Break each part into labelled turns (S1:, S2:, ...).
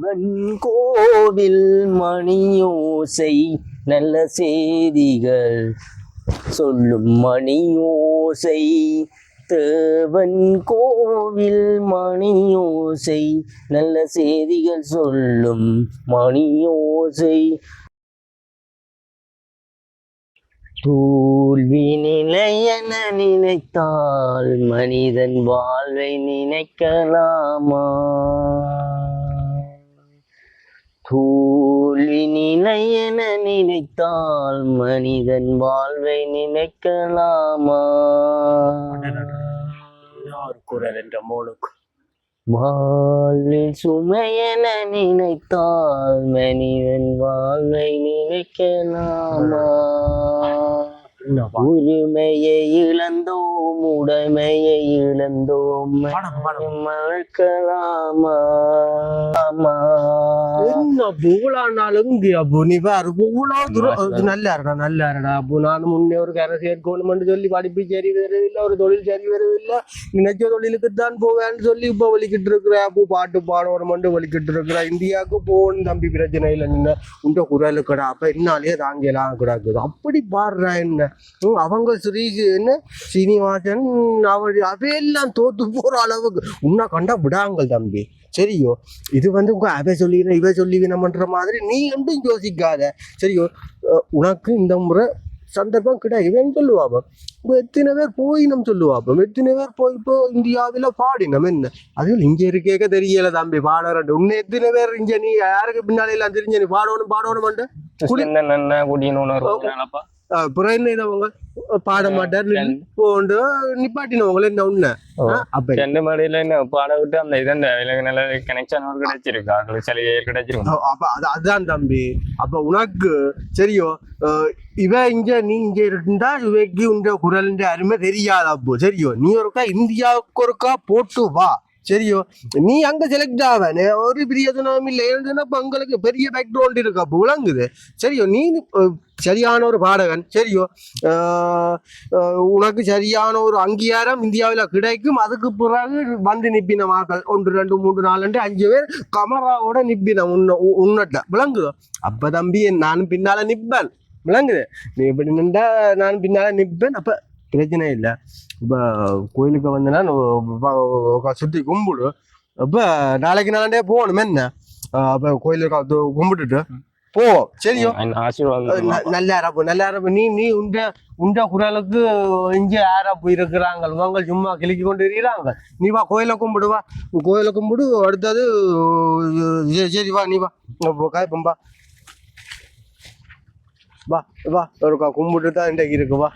S1: தேவன் கோவில் மணியோசை நல்ல செய்திகள் சொல்லும் மணியோசை. தேவன் கோவில் மணியோசை நல்ல செய்திகள் சொல்லும் மணியோசை. தோல்வி நிலையென நினைத்தால் மனிதன் வாழ்வை நினைக்கலாமா? தோல்வி நிலையென நினைத்தால் மனிதன் வாழ்வை நினைக்கலாமா?
S2: குரல் என்ற மோனுக்கு
S1: வாழ்வில் சுமையென நினைத்தால் மனிதன் வாழ்வை நினைக்கலாமா? உரிமையை இழந்தோம் உடைமையை இழந்தோம் மறக்கலாமா?
S2: என்ன பூலானாலும் நீ பாரு நல்லா இருக்கடா. அப்போ நானும் முன்னே ஒரு கரசியர் கவர்மெண்ட் சொல்லி படிப்பு சரி வருதில்லை, ஒரு தொழில் சரி வருதில்லை, நினைச்ச தொழிலுக்குத்தான் போவேன்னு சொல்லி இப்ப வலிக்கிட்டு இருக்கிற. அப்போ பாட்டு பாடணும் வலிக்கிட்டு இருக்கிற. இந்தியாவுக்கு போகணும் தம்பி, பிரச்சனை இல்லை, நின்று உண்ட குரலுக்கடா. அப்ப என்னாலே தாங்கலாம் கிடாக்குது. அப்படி பாடுறா என்ன அவங்க ஸ்ரீ என்ன சீனிவாசன் அவையெல்லாம் தோத்து போற அளவுக்கு உன்னை கண்டா விடாங்கள் தம்பி. சரியோ, இது உங்க அவை சொல்லிக்கணும் இவை சொல்லிக்கணும்ன்ற மாதிரி நீ ஒன்றும் யோசிக்காத. சரியோ, உனக்கு இந்த முறை சந்தர்ப்பம் கிடைக்குவேன்னு சொல்லுவாப்ப. இப்போ எத்தனை பேர் போயினம் சொல்லுவாப்ப, எத்தனை பேர் போய் இப்போ இந்தியாவில் பாடினம் என்ன. அதுவும் இங்கே இருக்கேக்க தெரியல தம்பி பாடுறேன். உன்னை எத்தனை பேர் இங்க நீ யாருக்கு பின்னாலே எல்லாம் தெரிஞ்ச நீ பாடணும் புறவங்க பாட மாட்டார் போண்டு நிப்பாட்டினவங்கள என்ன உன்ன
S3: அப்ப ரெண்டு மடியில என்ன பாட விட்டு அந்த இதன் நல்ல கனெக்ஷன் கிடைச்சிருக்கு, சலுகைகள் கிடைச்சிருக்கு.
S2: அப்ப அதுதான் தம்பி. அப்ப உனக்கு சரியோ, இவ இங்க நீ இங்க இருந்தா இவைக்கு உண்ட குரல் அருமை தெரியாது. அப்போ சரியோ, நீ ஒருக்கா இந்தியாவுக்கு ஒருக்கா போட்டு வா. சரியோ, நீ அங்க செலக்ட் ஆவேன் ஒரு பிரயோஜனம் இல்லை. எழுதுனப்ப உங்களுக்கு பெரிய பேக்ரவுண்ட் இருக்கு, அப்போ விளங்குது. சரியோ, நீ சரியான ஒரு பாடகன். சரியோ, உனக்கு சரியான ஒரு அங்கீகாரம் இந்தியாவில் கிடைக்கும். அதுக்கு பிறகு வந்து நிப்பின மக்கள் 1 2 3 4 5 பேர் கமராவோட நிப்பின உன்னட்ட விளங்குதோ. அப்ப தம்பி நானும் பின்னால நிப்பேன், விளங்குது. நீ இப்படி நின்றா நானும் பின்னால நிப்பேன். அப்ப பிரச்சனை இல்லை. இப்போ கோயிலுக்கு வந்தேன்னா சுற்றி கும்பிடு. இப்போ நாளைக்கு நாளே போகணும் என்ன. அப்போ கோயிலுக்கு கும்பிட்டுட்டு போவோம். சரியோ, நல்ல அரப்பு நீ உண்ட குரலுக்கு இங்க யாரப்பு இருக்கிறாங்க உங்க சும்மா கிளிக்கி கொண்டு இருக்கிறாங்க. நீ வா கோயிலை கும்பிடுவா, கோயிலை கும்பிடு. அடுத்தது சரி வா, நீ வா காய்ப்பம்பா, வா வா ஒருக்கா கும்பிட்டு தான் இன்றைக்கு இருக்கு. வா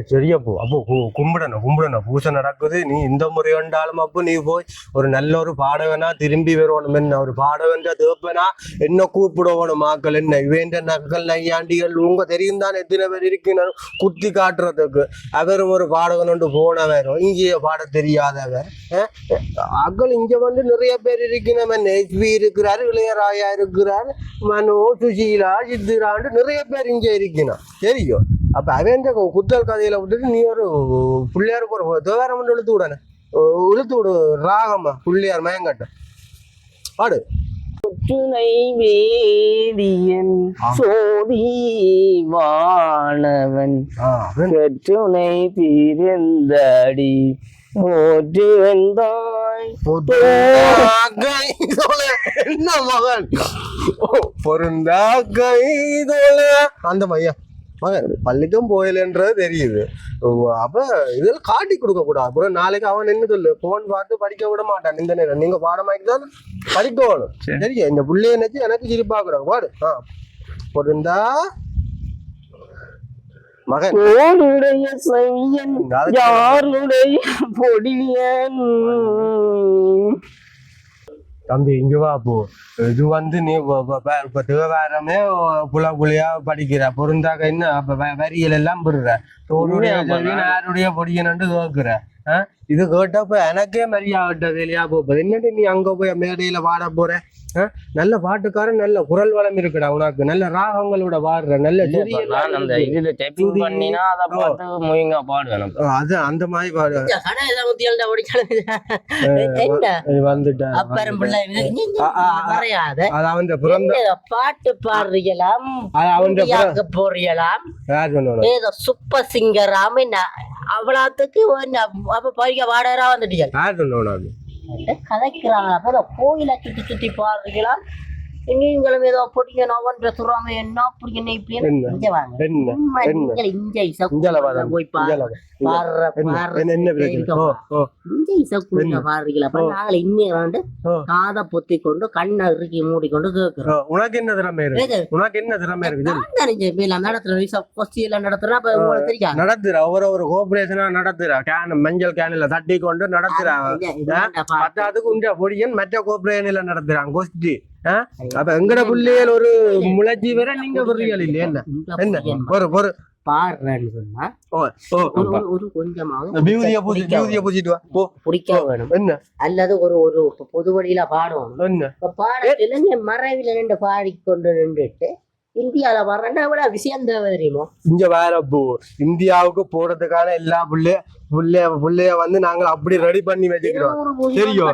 S2: சரி அப்போ கும்பிடணும் பூசை நடக்குது. நீ இந்த முறை வந்தாலும் அப்போ நீ போய் ஒரு நல்ல ஒரு பாடகனா திரும்பி வரணும். என்ன ஒரு பாடகன்ற தேப்பனா என்ன கூப்பிடணும் மாக்கள் என்ன இவேண்ட நக்கள் நையாண்டிகள் உங்க தெரியும் தான் எத்தனை பேர் இருக்கிறார் குத்தி காட்டுறதுக்கு. அவரும் ஒரு பாடகன் ஒன்று போனவரும் இங்கேயே பாட தெரியாதவர் அக்கள் இங்க நிறைய பேர் இருக்கணும். என்ன ஹெச்பி இருக்கிறாரு, இளையராயா இருக்கிறார், மனோ, சுசீலா, சித்திராண்டு நிறைய பேர் இங்கே இருக்கணும். சரியோ, அப்ப அவன் குத்தல் கதையில விட்டுட்டு நீ ஒரு பிள்ளையாருக்கு ஒரு தேவாரம் மட்டும் இழுத்து விடு ராகமா பிள்ளையார் மயங்காட்ட பாடு.
S1: துணை வேதியன் சோதி வானவன் துணை பிறந்தடி போற்றி வந்தாய்
S2: என்ன மகன் பொருந்தா கைதோல அந்த மையா மகன் பள்ளிக்கும் போயலன்றது தெரியுது. அப்ப இதெல்லாம் காட்டி கொடுக்க கூடாது. அப்புறம் நாளைக்கு அவன் என்ன சொல்லு போன் பார்த்து படிக்க விட மாட்டான். இந்த நேரம் நீங்க பாடமாக்கி தான் படிக்க வேணும். சரியா, இந்த பிள்ளைய நினைச்சு எனக்கு சிரிப்பாக்குறாங்க. பாடு பொருந்தா மகன்
S1: யாருடைய சையன் யாருடைய பொடியன்.
S2: தம்பி இங்க வா. போ இது நீ இப்ப தேவாரமே புலியா படிக்கிற பொருந்தாக என்ன அப்ப வரிகள் எல்லாம் பெறுற யாருடைய பொடியன்னு கேட்கிற. இது கேட்டப்ப எனக்கே மரியாதை வேலையா போகுது. என்னட்டு நீ அங்க போய் மேடையில பாட போற. நல்ல பாட்டுக்காரன், நல்ல குரல் வளம் இருக்குடா உனக்கு, நல்ல ராகங்களோட பாடுற, நல்ல
S3: நான் அந்த இதுல டைப்பிங் பண்ணினா அதை பார்த்து முயங்கா பாடுவேன்.
S2: அது அந்த மாதிரி பாடு வந்துட்டேன். அது அவன் பிறந்த
S1: பாட்டு பாடுறீங்களாம்,
S2: அவன்
S1: போறீங்களாம்,
S2: யார் சொன்னோம்
S1: ஏதோ சூப்பர் சிங்கர் அவ்வளவுக்கு அப்ப பறிக்க வாடகரா வந்துட்டீங்க.
S2: யார் சொன்னோம்
S1: கதைக்கிறாங்க கோயிலை சுத்தி சுத்தி பாடுறீங்களா, நீங்களும் ஏதோ பொடிங்க நோவன் பேசுறாம என்ன அப்படி என்ன இப்படி இங்க வாங்க இங்க இசை போய் பாடுற பாடுறீங்களா, நாங்கள் இன்னும் காதை பொத்தி கொண்டு கண்ணை இறுக்கி மூடிக்கொண்டு கேட்கிறோம்.
S2: உனக்கு என்ன திறமை இருக்கு? உனக்கு என்ன திறமை இருக்குது?
S1: நடத்துறா உங்களுக்கு தெரியாது,
S2: நடத்துறா ஒரு கோஆபரேஷனா நடத்துறா, கேன் மஞ்சள் கேனில தட்டி கொண்டு நடத்துறாங்க. அதுக்கு உண்ட பொடியன் மற்ற கோஆபரேஷன்ல நடத்துறாங்க கோஷ்டி. அப்ப எங்கட பிள்ளைகள் ஒரு முளைச்சி வர நீங்க வர்றீர்கள் இல்லையா? என்ன ஒரு
S1: பாடுறேன்னு சொன்னா ஒரு கொஞ்சமாவது பிடிக்க வேணும்.
S2: என்ன
S1: அல்லது ஒரு பொது வழியில பாடுவோம். பாடத்துல மறைவில நின்று பாடிக்கொண்டு நின்றுட்டு இந்தியால வர்றேன்னா விட விஷயம் தேவை தெரியுமோ.
S2: இங்க வேற இந்தியாவுக்கு போறதுக்கான எல்லா புள்ளைய வந்து நாங்க அப்படி ரெடி பண்ணி வச்சுக்கிறோம் தெரியும்.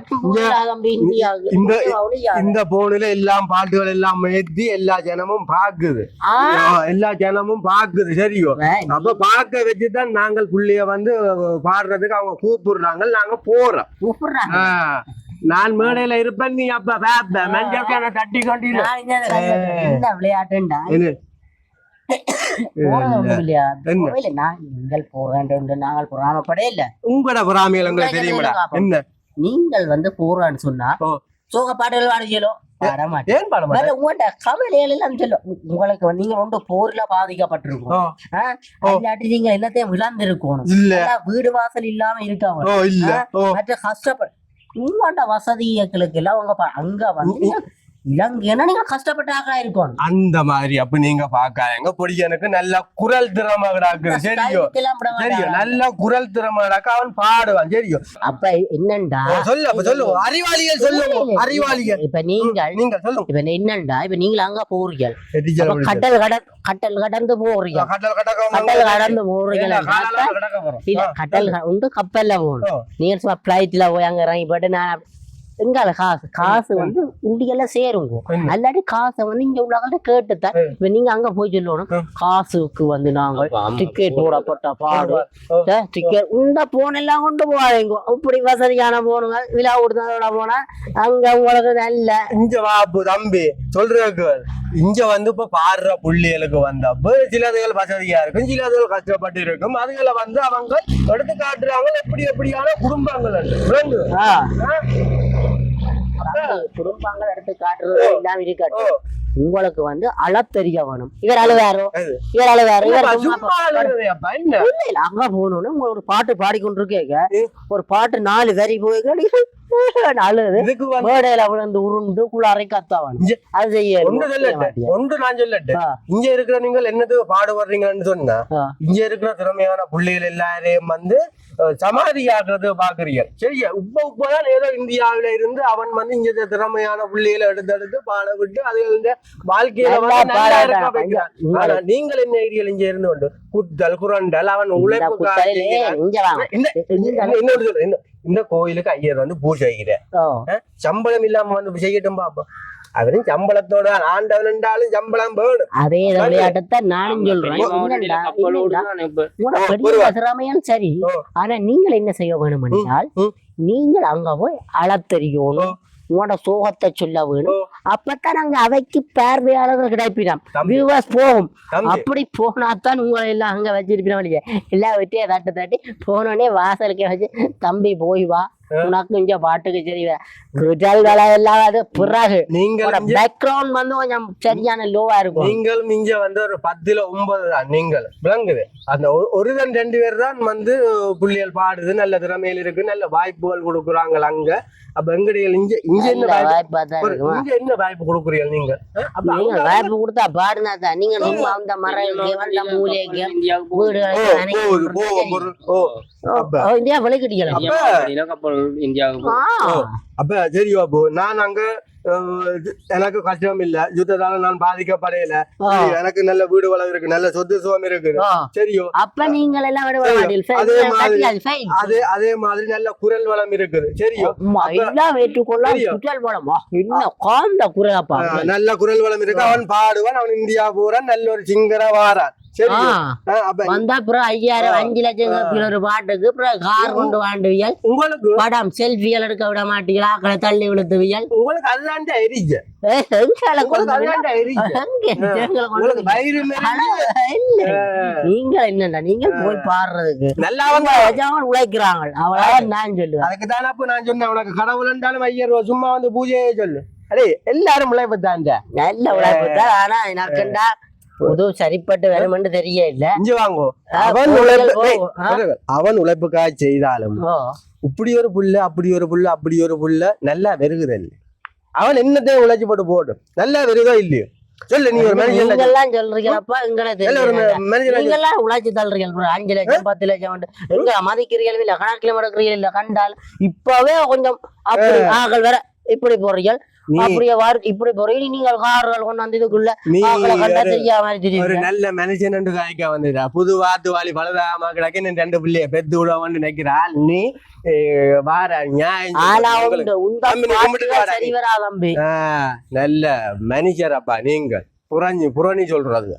S2: இந்த போன்ல எல்லாம் பாட்டுகள் எல்லாம் ஏற்றி எல்லா ஜனமும் பாக்குது தெரியும். அப்ப பார்க்க வச்சுதான் நாங்கள் புள்ளைய வந்து பாடுறதுக்கு அவங்க கூப்பிடுறாங்க, நாங்க போறோம். நான் மேடையில இருப்பேன், நீ அப்ப மஞ்சள் தட்டி கொண்டு
S1: விளையாட்டுண்டா நீங்கள் நாங்கள் பொறாமப்படே இல்ல,
S2: உங்களோட பொறாமையில உங்களுக்கு தெரியுமாடா என்ன?
S1: நீங்கள் வந்து போறான்னு சொன்னா சோக பாடல் பாடுகிறோம் பாட மாட்டேன். உங்கள்ட்ட கவலைகள் எல்லாம் சொல்லும். உங்களுக்கு நீங்க ரொம்ப போர்ல பாதிக்கப்பட்டிருக்கோம், இல்லாட்டி நீங்க எல்லாத்தையும் இழந்திருக்கணும், வீடு வாசல் இல்லாம இருக்காங்க, மற்ற கஷ்டப்பட உங்களோட வசதிகளுக்கு எல்லாம் உங்க அங்க வந்து இலங்கைன்னா நீங்க கஷ்டப்பட்டாக்கா இருக்கும்
S2: அந்த மாதிரி. அப்ப நீங்க பாக்காங்க பொடியனுக்கு நல்ல குரல் திறமை கிடாக்கு சரியும், நல்ல குரல் திறமை கிடாக்க அவன் பாடுவான் சரியும்.
S1: அப்ப என்னண்டா
S2: சொல்லு அறிவாளிகள் சொல்லுவோம், அறிவாளிகள்.
S1: இப்ப நீங்க சொல்லுங்க, இப்ப என்னண்டா இப்ப நீங்க அங்க போறீங்க, கட்டல் கடந்து போறீங்க, கட்டல் கடந்து போறீங்க இல்ல, கட்டல் உண்டு கப்பல்ல போகணும். நீங்க சும்மா பிளைட்ல போய் அங்க இறங்கி போட்டு நான் எங்கால காசு வந்து இண்டியெல்லாம் சேருங்க, அல்லாட்டி காசை வந்து இங்க உள்ளவங்கள்ட்ட கேட்டுத்தான். இப்ப நீங்க அங்க போய் சொல்லணும் காசுக்கு வந்து நாங்க டிக்கெட் போடப்பட்ட பாடு டிக்கெட் உண்ட போனெல்லாம் கொண்டு போவாங்க. இப்படி வசதியான போனுங்க விழா கொடுத்ததோட போனா அங்க உங்களுக்கு நல்ல
S2: இங்க வாப்பு தம்பி சொல்றதுக்கு இங்க வந்து இப்ப பாடுற புள்ளிகளுக்கு வந்தப்ப சிலதுகள் வசதியா இருக்கும், சிலதுகள் கஷ்டப்பட்டு இருக்கும். அதுகளை வந்து அவங்க எடுத்து காட்டுறாங்க எப்படியான குடும்பங்கள்
S1: குடும்பங்கள் எடுத்து காட்டுறது எல்லாம் இருக்கட்டும். உங்களுக்கு வந்து அளத்தெரிய வேணும். இவர் அழுவாரோ அங்க போகணும்னு ஒரு பாட்டு பாடிக்கொண்டிருக்கேங்க, ஒரு பாட்டு 4 வரி போய் மேடையில விழுந்து உருண்டு குள்ளாரை கத்தாவணும். அது செய்ய
S2: ஒன்று நான் சொல்லட்டேன். இங்க இருக்கிற நீங்கள் என்னது பாடுபடுறீங்கன்னு சொன்னா இங்க இருக்கிற திறமையான புள்ளிகள் எல்லாரையும் வந்து சமாதி ஆக்குறது பாக்குறீங்க சரியா. இப்பதான் ஏதோ இந்தியாவில இருந்து அவன் வந்து இங்க திறமையான புள்ளிகளை எடுத்து பாட விட்டு அது வாழ்க்கையில வந்து நீங்கள் என்ன ஏரியால இங்க இருந்து கொண்டு குத்தல் குரண்டல் அவன் உழைப்பு. இந்த கோயிலுக்கு ஐயர் வந்து பூஜை செய்கிறேன், சம்பளம் இல்லாம வந்து செய்யட்டும் பாப்போம். அவரும் சம்பளத்தோட ஆண்டவன் என்றாலும் சம்பளம் வேணும்.
S1: அதே விளையாட்டத்தான் நானும் சொல்றேன் சரி. ஆனா நீங்கள் என்ன செய்ய வேணும் என்றால் நீங்கள் அங்க போய் அளத்தெரியணும், உங்களோட சோகத்தை சொல்ல வேணும். அப்பதான் அங்க அவைக்கு பார்வையாளர்கள் கிடைப்பிடாம், வியூவர்ஸ் போகும். அப்படி போனாத்தான் உங்களை எல்லாம் அங்க வச்சிருப்பினா வழிய எல்லாம் வெட்டியா தட்டி போனோடனே வாசலுக்கு வச்சு தம்பி போய் வா உனக்கு இங்க பாட்டுக்கு சரி ரிசல்ட்களை எல்லாம் அது பிறகு நீங்கள் பேக்ரவுண்ட் வந்து கொஞ்சம் சரியான லோவா இருக்கும்.
S2: நீங்களும் இங்க வந்து ஒரு 10ல் 9 தான் நீங்கள் விளங்குது. அந்த ஒரு 2 பேர் தான் வந்து புள்ளியல் பாடுது, நல்ல திறமையில் இருக்கு, நல்ல வாய்ப்புகள் கொடுக்குறாங்க அங்க. அப்ப எங்கடிகள் இங்க என்ன வாய்ப்பு கொடுக்குறீங்க நீங்க?
S1: வாய்ப்பு கொடுத்தா பாடுனா தான் நீங்க அந்த மரம் மூலைக்கு வீடு விளைக்கிட்டீங்களா
S3: இந்தியாவுக்கு
S2: அப்ப சரி பாபு நான் அங்க எனக்கு கஷ்டம் இல்ல யுத்தத்தால நான் பாதிக்கப்படையில எனக்கு நல்ல வீடு வளம் இருக்கு நல்ல சொத்து சுகம் இருக்கு சரியோ
S1: அப்ப நீங்கள் எல்லாம்
S2: அதே மாதிரி நல்ல குரல் வளம் இருக்குது சரியோ
S1: எல்லாம் ஏற்றுக்கொள்ள குரல் வளமா இன்னும் காந்த குரலப்பா
S2: நல்ல குரல் வளம் இருக்கு அவன் பாடுவான் அவன் இந்தியா பூரா நல்ல ஒரு சிங்கரா வாரான்
S1: வந்தா அப்புறம் 5 லட்சம் ஒரு பாட்டுக்கு கார் கொண்டு வாண்டுவியல்
S2: உங்களுக்கு
S1: படம் செல்ஃபியல் எடுக்க விட மாட்டீங்களா அக்களை தள்ளி விழுத்துவியல்
S2: உங்களுக்கு அதுதான் எரிஞ்ச
S1: நீங்க என்னண்டா நீங்க போய் பாடுறதுக்கு
S2: நல்லா
S1: உழைக்கிறாங்க அவ்வளவு நான் சொல்லுவேன்
S2: அதுக்கு தானே அப்ப நான் சொன்னேன் உனக்கு கடவுள் இருந்தாலும் 5000 ரூபாய் சும்மா வந்து பூஜையே சொல்லு அடே எல்லாரும் உழைப்பு தான்
S1: நல்ல உழைப்பு தான் ஆனா எனக்குண்டா புது சரிப்பட்டு வேணும்னு தெரிய இல்ல
S2: இங்க வாங்கோ அவன் உழைப்புக்காக செய்தாலும் இப்படி ஒரு புள்ள அப்படி ஒரு புள்ள அப்படி ஒரு புள்ள நல்லா வெறுகுதல் அவன் என்னத்தையும் உழைச்சி போட்டு போடும் நல்லா வெறுதோ இல்லையோ சொல்லு நீ ஒரு மனுஷன்
S1: எல்லாம் சொல்றீங்களப்பா எல்லாம் உழைச்சி தள்ளுறீங்க 5 லட்சம் 10 லட்சம் எங்க மதிக்கிறீர்கள் இல்ல கணக்கில் மடக்கிறீர்கள் இல்ல கண்டால் இப்பவே கொஞ்சம் அப்படி ஆகல் வேற இப்படி போறீங்க அப்படியே இப்படி போறீங்க நீங்கள் கார்கள் கொண்டு வந்து இதுக்குள்ள
S2: ஒரு நல்ல மனுஷன் காய்க்க வந்துடா புது வாத்து வாலி பலதாம கிடக்கு 2 பிள்ளைய பெத்து விடுவான்னு நினைக்கிறாள் நீ வார நல்ல மனுஷர் அப்பா நீங்க புறணி சொல்றது